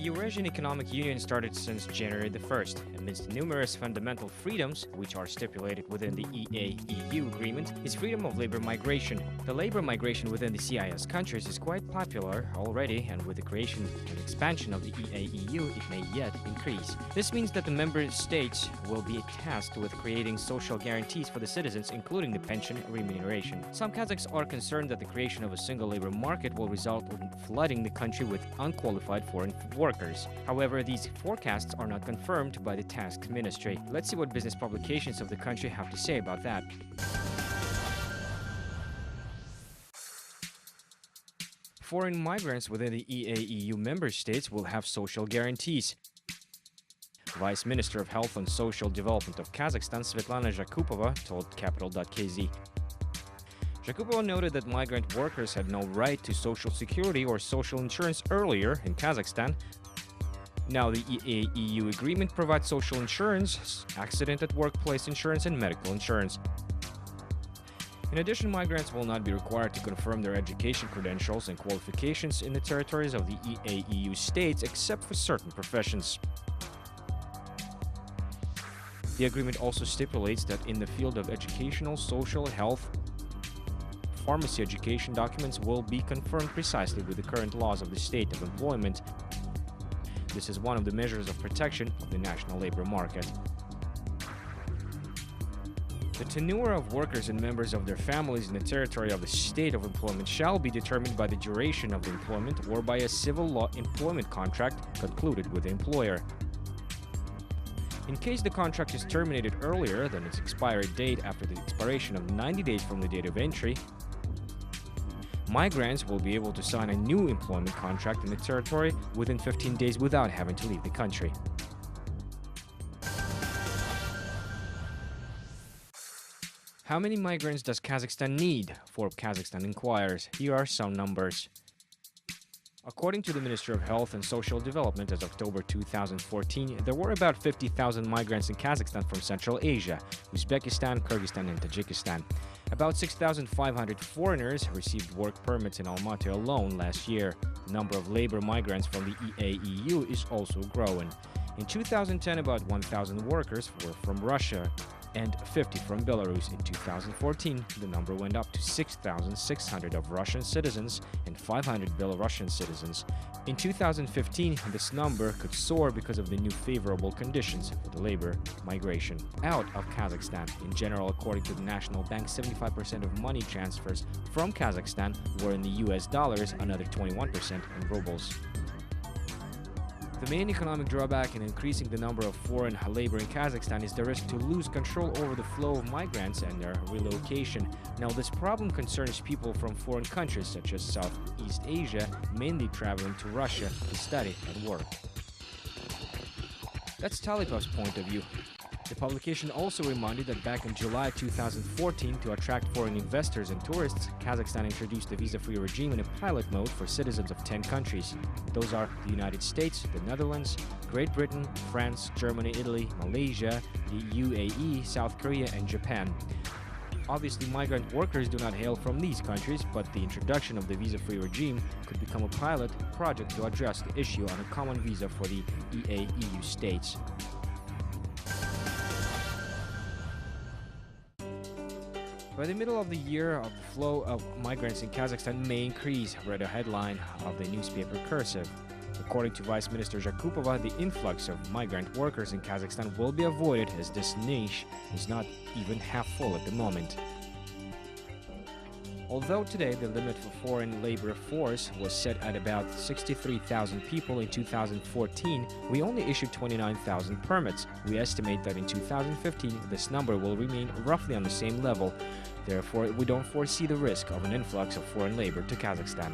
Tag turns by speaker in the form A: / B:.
A: Eurasian Economic Union started since January the 1st. Amidst numerous fundamental freedoms, which are stipulated within the EAEU agreement, is freedom of labor migration. The labor migration within the CIS countries is quite popular already, and with the creation and expansion of the EAEU, it may yet increase. This means that the member states will be tasked with creating social guarantees for the citizens, including the pension remuneration. Some Kazakhs are concerned that the creation of a single labor market will result in flooding the country with unqualified foreign workers. However, these forecasts are not confirmed by the tasked ministry. Let's see what business publications of the country have to say about that. Foreign migrants within the EAEU member states will have social guarantees. Vice Minister of Health and Social Development of Kazakhstan Svetlana Zhakupova told Capital.kz. Zhakupova noted that migrant workers had no right to social security or social insurance earlier in Kazakhstan. Now the EAEU agreement provides social insurance, accident at workplace insurance, and medical insurance. In addition, migrants will not be required to confirm their education credentials and qualifications in the territories of the EAEU states except for certain professions. The agreement also stipulates that in the field of educational, social, health, pharmacy education documents will be confirmed precisely with the current laws of the state of employment. This is one of the measures of protection of the national labor market. The tenure of workers and members of their families in the territory of the state of employment shall be determined by the duration of the employment or by a civil law employment contract concluded with the employer. In case the contract is terminated earlier than its expiry date after the expiration of 90 days from the date of entry, migrants will be able to sign a new employment contract in the territory within 15 days without having to leave the country. How many migrants does Kazakhstan need? Forbes Kazakhstan inquires. Here are some numbers. According to the Ministry of Health and Social Development, as of October 2014, there were about 50,000 migrants in Kazakhstan from Central Asia, Uzbekistan, Kyrgyzstan, and Tajikistan. About 6,500 foreigners received work permits in Almaty alone last year. The number of labor migrants from the EAEU is also growing. In 2010, about 1,000 workers were from Russia and 50 from Belarus. In 2014, the number went up to 6,600 of Russian citizens and 500 Belarusian citizens. In 2015, this number could soar because of the new favorable conditions for the labor migration out of Kazakhstan. In general, according to the National Bank, 75% of money transfers from Kazakhstan were in the US dollars, another 21% in rubles. The main economic drawback in increasing the number of foreign labor in Kazakhstan is the risk to lose control over the flow of migrants and their relocation. Now, this problem concerns people from foreign countries such as Southeast Asia, mainly traveling to Russia to study and work. That's Talipov's point of view. The publication also reminded that back in July 2014, to attract foreign investors and tourists, Kazakhstan introduced a visa-free regime in a pilot mode for citizens of 10 countries. Those are the United States, the Netherlands, Great Britain, France, Germany, Italy, Malaysia, the UAE, South Korea, and Japan. Obviously, migrant workers do not hail from these countries, but the introduction of the visa-free regime could become a pilot project to address the issue on a common visa for the EAEU states. By the middle of the year, the flow of migrants in Kazakhstan may increase, read a headline of the newspaper Cursive. According to Vice Minister Zhakupova, the influx of migrant workers in Kazakhstan will be avoided as this niche is not even half full at the moment. Although today the limit for foreign labor force was set at about 63,000 people in 2014, we only issued 29,000 permits. We estimate that in 2015 this number will remain roughly on the same level. Therefore, we don't foresee the risk of an influx of foreign labor to Kazakhstan.